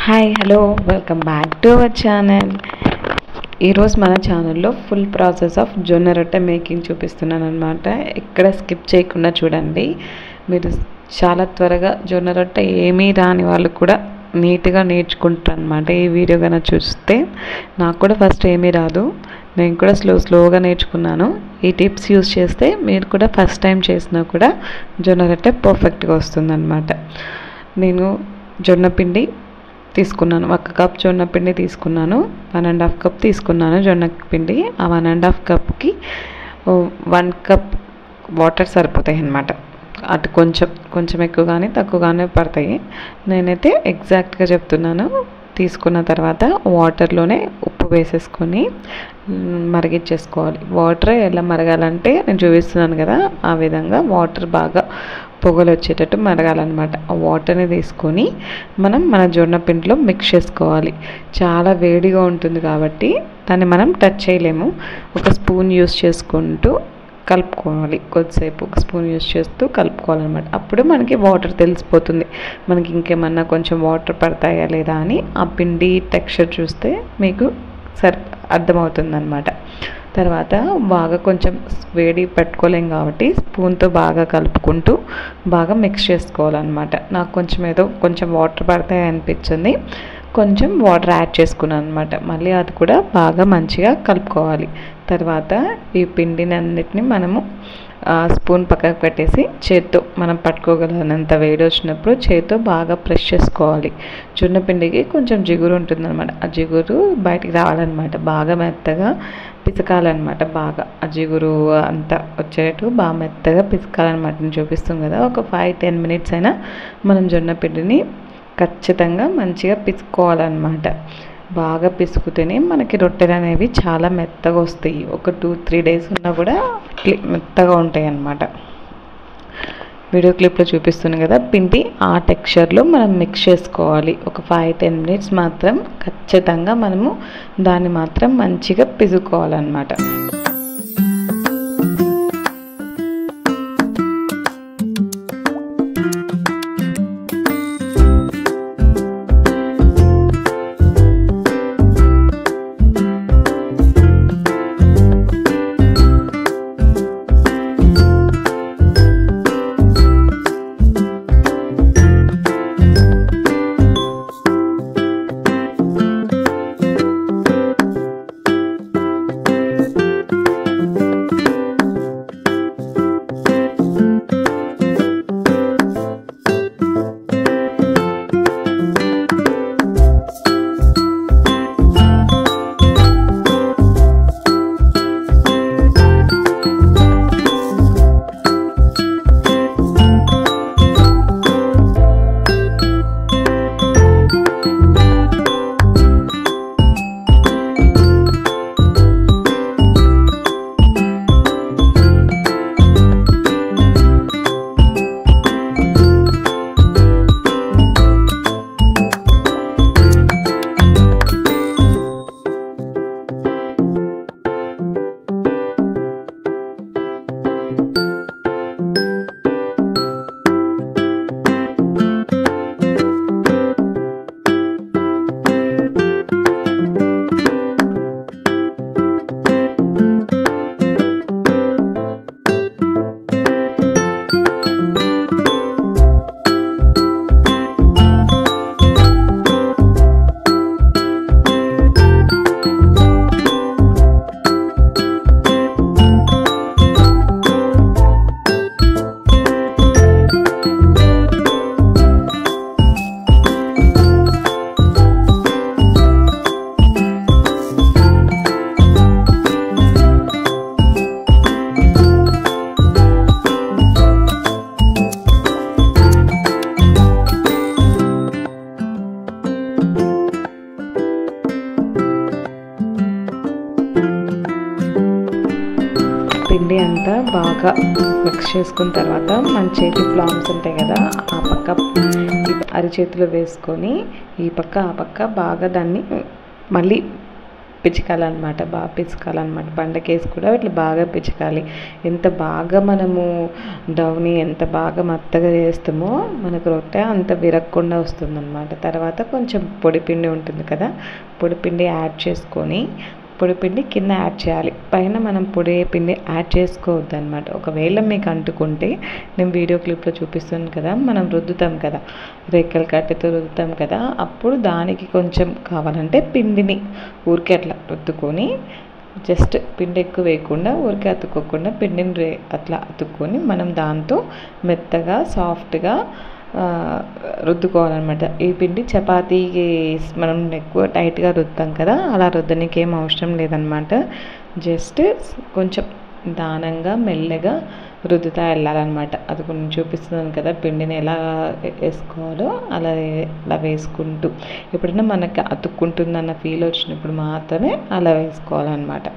Hi hello welcome back to our channel. ఈరోజు మన ఛానల్లో ఫుల్ ప్రాసెస్ ఆఫ్ జొన్న రొట్టె మేకింగ్ చూపిస్తున్నాను అనమాట. ఎక్కడ స్కిప్ చేయకుండా చూడండి. మీరు చాలా త్వరగా జొన్న రొట్టె ఏమీ రాని వాళ్ళు కూడా నీట్గా నేర్చుకుంటారు అనమాట. ఈ వీడియో కనుక చూస్తే నాకు కూడా ఫస్ట్ ఏమీ రాదు, నేను కూడా స్లోగా నేర్చుకున్నాను. ఈ టిప్స్ యూజ్ చేస్తే మీరు కూడా ఫస్ట్ టైం చేసినా కూడా జొన్న రొట్టె పర్ఫెక్ట్గా వస్తుందన్నమాట. నేను జొన్న పిండి తీసుకున్నాను, 1 కప్ జొన్న పిండి తీసుకున్నాను, 1.5 కప్ తీసుకున్నాను జొన్న పిండి. ఆ 1.5 కప్కి 1 కప్ వాటర్ సరిపోతాయి అన్నమాట. అటు కొంచెం ఎక్కువగానే తక్కువగానే పడతాయి. నేనైతే ఎగ్జాక్ట్గా చెప్తున్నాను. తీసుకున్న తర్వాత వాటర్లోనే ఉప్పు వేసేసుకొని మరిగించేసుకోవాలి. వాటర్ ఎలా మరగాలంటే నేను చూపిస్తున్నాను కదా, ఆ విధంగా వాటర్ బాగా పొగలు వచ్చేటట్టు మరగాలన్నమాట. ఆ వాటర్ని తీసుకొని మన జొన్న పిండిలో మిక్స్ చేసుకోవాలి. చాలా వేడిగా ఉంటుంది కాబట్టి దాన్ని మనం టచ్ చేయలేము. ఒక స్పూన్ యూస్ చేసుకుంటూ కలుపుకోవాలి. కొద్దిసేపు ఒక స్పూన్ యూస్ చేస్తూ కలుపుకోవాలన్నమాట. అప్పుడు మనకి వాటర్ తెలిసిపోతుంది, మనకి ఇంకేమన్నా కొంచెం వాటర్ పడతాయా లేదా అని. ఆ పిండి టెక్స్చర్ చూస్తే మీకు అర్థమవుతుంది అన్నమాట. తర్వాత బాగా కొంచెం వేడి పెట్టుకోలేం కాబట్టి స్పూన్తో బాగా కలుపుకుంటూ బాగా మిక్స్ చేసుకోవాలన్నమాట. నాకు కొంచెం వాటర్ పడతాయి అనిపించింది, కొంచెం వాటర్ యాడ్ చేసుకున్నాను అనమాట. మళ్ళీ అది కూడా బాగా మంచిగా కలుపుకోవాలి. తర్వాత ఈ పిండిని అన్నిటిని మనము స్పూన్ పక్కకు పెట్టేసి చేత్తో మనం పట్టుకోగలిగినంత వేడి వచ్చినప్పుడు చేత్తో బాగా ప్రెస్ చేసుకోవాలి. జొన్న పిండికి కొంచెం జిగురు ఉంటుందన్నమాట. ఆ జిగురు బయటికి రావాలన్నమాట. బాగా మెత్తగా పిసకాలన్నమాట. బాగా ఆ జిగురు అంతా వచ్చేటట్టు బాగా మెత్తగా పిసకాలన్నమాట. నేను చూపిస్తుంది కదా, ఒక 5-10 మినిట్స్ అయినా మనం జొన్న పిండిని ఖచ్చితంగా మంచిగా పిసుకోవాలన్నమాట. బాగా పిసుకుతేనే మనకి రొట్టెలు అనేవి చాలా మెత్తగా వస్తాయి. ఒక 2-3 డేస్ ఉన్నా కూడా మెత్తగా ఉంటాయి అన్నమాట. వీడియో క్లిప్లో చూపిస్తుంది కదా, పిండి ఆ టెక్స్చర్లో మనం మిక్స్ చేసుకోవాలి. ఒక 5-10 మినిట్స్ మాత్రం ఖచ్చితంగా మనము దాన్ని మాత్రం మంచిగా పిసుకోవాలన్నమాట. పిండి అంతా బాగా మిక్స్ చేసుకున్న తర్వాత మన చేతి ప్లామ్స్ ఉంటాయి కదా, ఆ పక్క అరిచేతిలో వేసుకొని ఈ పక్క ఆ పక్క బాగా దాన్ని మళ్ళీ పిచకాలన్నమాట, బాగా పిచకాలన్నమాట. బండకేసి కూడా ఇట్లా బాగా పిచకాలి. ఎంత బాగా మనము డౌని ఎంత బాగా మెత్తగా చేస్తామో మనకు రొట్టె అంత విరగకుండా వస్తుందన్నమాట. తర్వాత కొంచెం పొడిపిండి ఉంటుంది కదా, పొడిపిండి యాడ్ చేసుకొని, పొడిపిండి కింద యాడ్ చేయాలి. పైన మనం పొడి పిండి యాడ్ చేసుకోవద్దు అనమాట. ఒకవేళ మీకు అంటుకుంటే, నేను వీడియో క్లిప్లో చూపిస్తాను కదా, మనం రుద్దుతాం కదా, రేకల కట్టెతో రుద్దుతాం కదా, అప్పుడు దానికి కొంచెం కావాలంటే పిండిని ఊరికే అట్లా రుద్దుకొని, జస్ట్ పిండి ఎక్కువ వేయకుండా ఊరికే అతుక్కోకుండా పిండిని అట్లా అతుక్కొని మనం దాంతో మెత్తగా సాఫ్ట్గా రుద్దుకోవాలన్నమాట. ఈ పిండి చపాతీకి మనం ఎక్కువ టైట్గా రుద్దుతాం కదా, అలా రుద్దనికి ఏం అవసరం లేదనమాట. జస్ట్ కొంచెం దానంగా మెల్లగా రుద్దుతా వెళ్ళాలన్నమాట. అది కొంచెం చూపిస్తున్నాను కదా, పిండిని ఎలా వేసుకోవాలో అలా వేసుకుంటూ, ఎప్పుడైనా మనకి అతుక్కుంటుందన్న ఫీల్ వచ్చినప్పుడు మాత్రమే అలా వేసుకోవాలన్నమాట.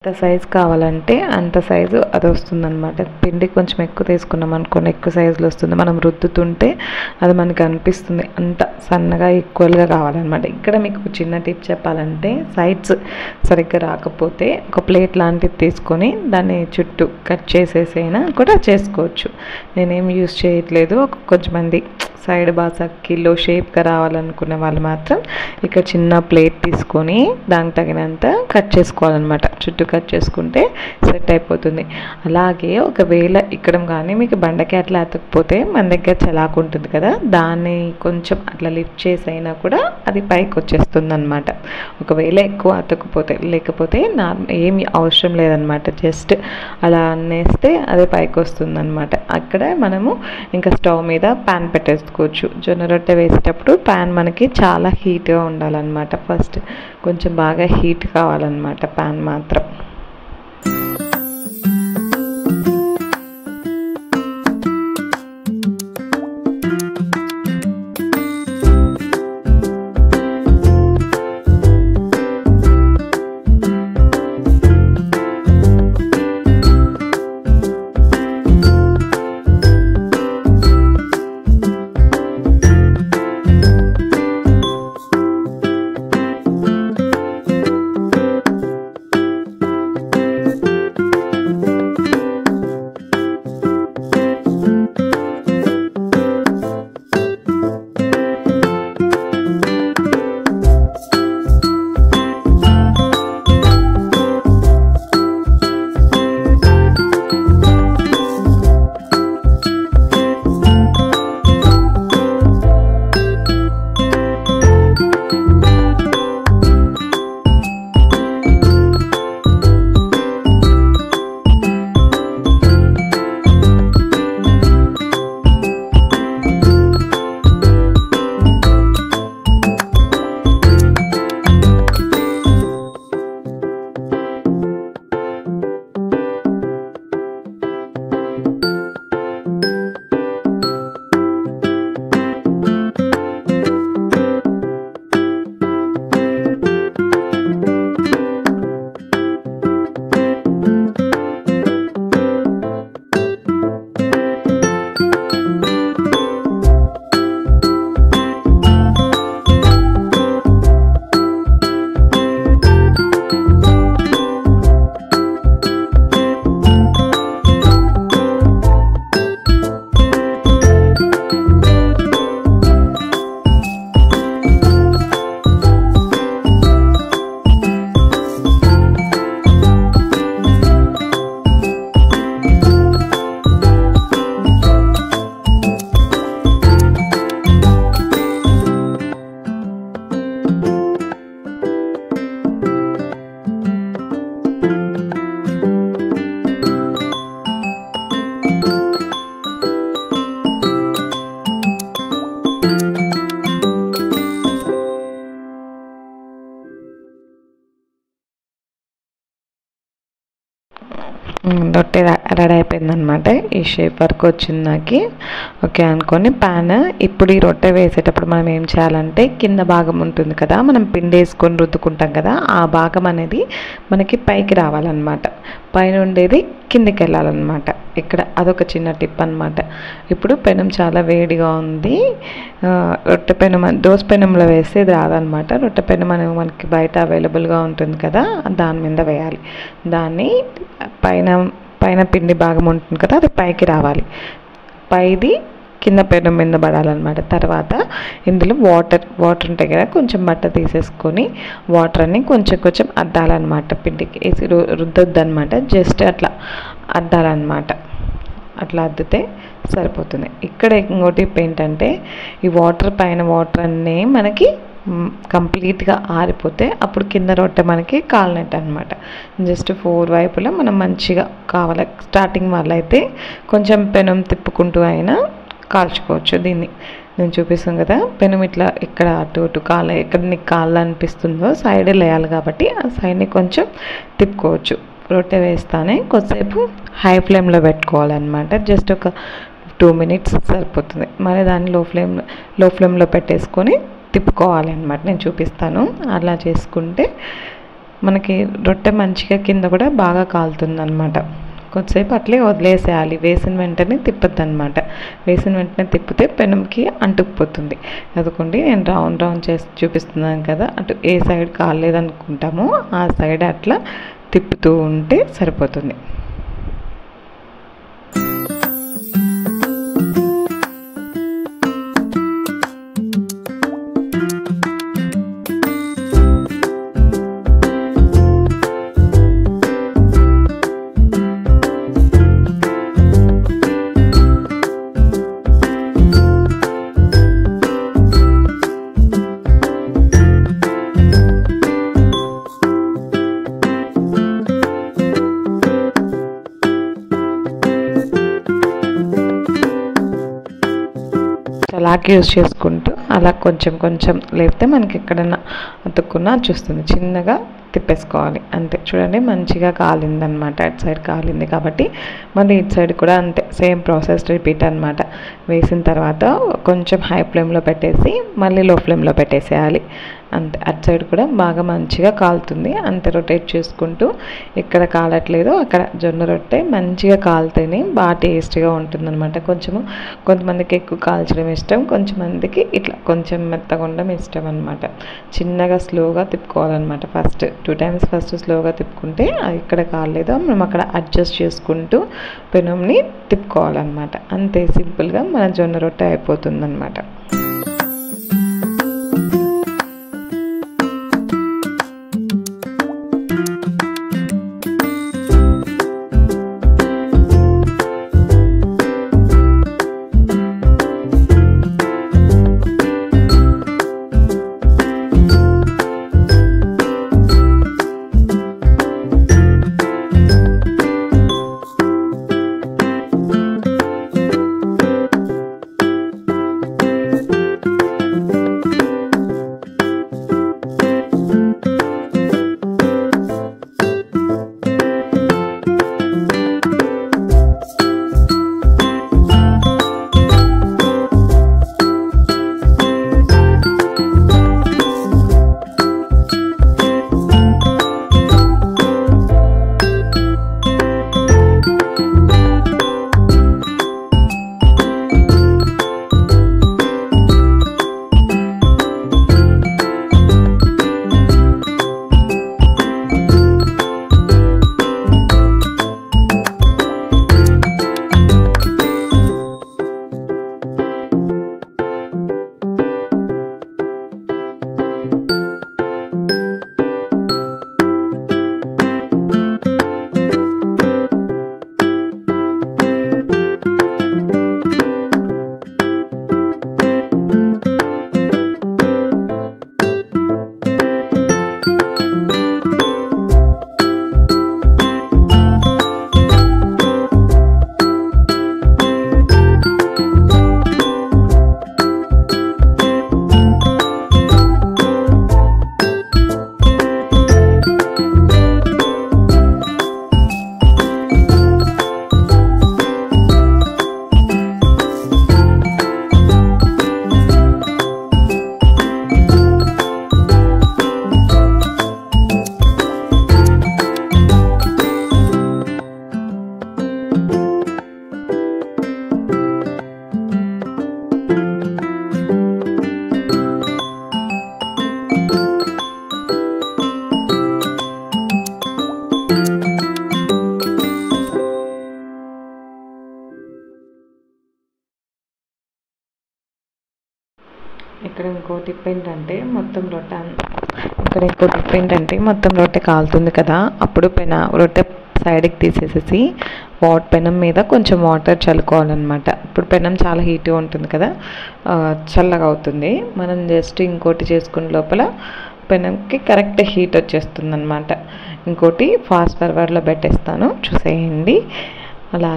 ఎంత సైజు కావాలంటే అంత సైజు అది వస్తుందన్నమాట. పిండి కొంచెం ఎక్కువ తీసుకున్నాం అనుకోండి, ఎక్కువ సైజులో వస్తుంది. మనం రుద్దుతుంటే అది మనకు అనిపిస్తుంది అంత సన్నగా ఈక్వల్గా కావాలన్నమాట. ఇక్కడ మీకు ఒక చిన్న టిప్ చెప్పాలంటే, సైడ్స్ సరిగ్గా రాకపోతే ఒక ప్లేట్ లాంటిది తీసుకొని దాన్ని చుట్టూ కట్ చేసేసైనా కూడా చేసుకోవచ్చు. నేనేం యూస్ చేయట్లేదు. కొంచెంమంది సైడ్ బాగా కిలో షేప్గా రావాలనుకునే వాళ్ళు మాత్రం ఇక్కడ చిన్న ప్లేట్ తీసుకొని దానికి తగినంత కట్ చేసుకోవాలన్నమాట. చుట్టూ కట్ చేసుకుంటే సెట్ అయిపోతుంది. అలాగే ఒకవేళ ఇక్కడ కానీ మీకు బండకి అట్లా అతకపోతే మన దగ్గర చలాకు ఉంటుంది కదా, దాన్ని కొంచెం అట్లా లిఫ్ట్ చేసైనా కూడా అది పైకి వచ్చేస్తుంది అనమాట. ఒకవేళ ఎక్కువ అతకపోతే, లేకపోతే ఏమి అవసరం లేదనమాట. జస్ట్ అలా అన్నేస్తే అదే పైకి వస్తుంది అనమాట. అక్కడ మనము ఇంకా స్టవ్ మీద ప్యాన్ పెట్టేసుకోవచ్చు. జొన్న రొట్టె వేసేటప్పుడు ప్యాన్ మనకి చాలా హీట్గా ఉండాలన్నమాట. ఫస్ట్ కొంచెం బాగా హీట్ కావాలన్నమాట ప్యాన్ మాత్రం. రొట్టె రెడీ అయిపోయిందనమాట. ఈ షేప్ వరకు వచ్చింది నాకు. ఓకే అనుకొని ప్యాన్ ఇప్పుడు ఈ రొట్టె వేసేటప్పుడు మనం ఏం చేయాలంటే కింద భాగం ఉంటుంది కదా, మనం పిండి వేసుకొని రుద్దుకుంటాం కదా, ఆ భాగం అనేది మనకి పైకి రావాలన్నమాట. పైన ఉండేది కిందికి వెళ్ళాలన్నమాట. ఇక్కడ అదొక చిన్న టిప్ అనమాట. ఇప్పుడు పెనం చాలా వేడిగా ఉంది. రొట్టె పెనం దోశ పెనంలో వేస్తే ఇది రాదనమాట. రొట్టె పెనం అనేది మనకి బయట అవైలబుల్గా ఉంటుంది కదా, దాని మీద వేయాలి. దాన్ని పైన పిండి భాగం ఉంటుంది కదా, అది పైకి రావాలి. పైది కింద పెనం మీద పడాలన్నమాట. తర్వాత ఇందులో వాటర్ ఉంటాయి కదా, కొంచెం బట్ట తీసేసుకొని వాటర్ని కొంచెం అద్దాలన్నమాట. పిండికి వేసి రుద్దొద్దు అనమాట, జస్ట్ అట్లా అద్దాలన్నమాట. అట్లా అద్దితే సరిపోతుంది. ఇక్కడ ఇంకోటి ఏంటంటే ఈ పైన వాటర్ అన్నీ మనకి కంప్లీట్గా ఆరిపోతే అప్పుడు కింద రొట్టె మనకి కాలినట్టు అనమాట. జస్ట్ 4 వైపులా మనం మంచిగా కావాలి. స్టార్టింగ్ వాళ్ళైతే కొంచెం పెనం తిప్పుకుంటూ అయినా కాల్చుకోవచ్చు. దీన్ని నేను చూపిస్తాను కదా, పెనం ఇట్లా ఇక్కడ అటు ఎక్కడ నీకు కాళ్ళు అనిపిస్తుందో సైడ్ వేయాలి కాబట్టి ఆ సైడ్ని కొంచెం తిప్పుకోవచ్చు. రొట్టె వేస్తానే కొద్దిసేపు హై ఫ్లేమ్లో పెట్టుకోవాలన్నమాట. జస్ట్ ఒక 2 మినిట్స్ సరిపోతుంది. మరి దాన్ని లో ఫ్లేమ్లో పెట్టేసుకొని తిప్పుకోవాలి అన్నమాట. నేను చూపిస్తాను. అలా చేసుకుంటే మనకి రొట్టె మంచిగా కింద కూడా బాగా కాలుతుంది అనమాట. కొద్దిసేపు అట్లే వదిలేసేయాలి. వేసిన వెంటనే తిప్పద్దు అనమాట. వేసిన వెంటనే తిప్పితే పెనంకి అంటుకుపోతుంది. అదుకోండి నేను రౌండ్ చేసి చూపిస్తున్నాను కదా, అటు ఏ సైడ్ కాలేదనుకుంటామో ఆ సైడ్ అట్లా తిప్పుతూ ఉంటే సరిపోతుంది. చాలాకి యూజ్ చేసుకుంటూ అలా కొంచెం లేకపోతే మనకి ఎక్కడన్నా అతుక్కున్నా చూస్తుంది. చిన్నగా తిప్పేసుకోవాలి అంతే. చూడండి మంచిగా కాలిందనమాట. అటు సైడ్ కాలింది కాబట్టి మళ్ళీ ఇటు సైడ్ కూడా అంతే, సేమ్ ప్రాసెస్ రిపీట్ అనమాట. వేసిన తర్వాత కొంచెం హై ఫ్లేమ్లో పెట్టేసి మళ్ళీ లో ఫ్లేమ్లో పెట్టేసేయాలి అంతే. అటు సైడ్ కూడా బాగా మంచిగా కాలుతుంది. అంతే రొటేట్ చేసుకుంటూ ఎక్కడ కాలట్లేదో అక్కడ జొన్న రొట్టె మంచిగా కాలితేనే బాగా టేస్ట్గా ఉంటుందన్నమాట. కొంతమందికి ఎక్కువ కాల్చడం ఇష్టం, కొంచెంమందికి ఇట్లా కొంచెం మెత్తగా ఉండడం ఇష్టం అనమాట. చిన్నగా స్లోగా తిప్పుకోవాలన్నమాట. ఫస్ట్ 2 టైమ్స్ స్లోగా తిప్పుకుంటే ఇక్కడ కాలేదో మనం అక్కడ అడ్జస్ట్ చేసుకుంటూ పెనంని తిప్పుకోవాలన్నమాట. అంతే సింపుల్గా మన జొన్న రొట్టె అయిపోతుందన్నమాట. ఏంటంటే మొత్తం రొట్టె ఇక్కడ ఇంకో టిప్ ఏంటంటే మొత్తం రొట్టె కాలుతుంది కదా, అప్పుడు రొట్టె సైడ్కి తీసేసేసి పెనం మీద కొంచెం వాటర్ చల్లుకోవాలన్నమాట. ఇప్పుడు పెనం చాలా హీట్గా ఉంటుంది కదా, చల్లగా అవుతుంది. మనం జస్ట్ ఇంకోటి చేసుకునే లోపల పెనంకి కరెక్ట్ హీట్ వచ్చేస్తుంది అనమాట. ఇంకోటి ఫాస్ట్ ఫార్వర్డ్లో పెట్టేస్తాను, చూసేయండి. అలా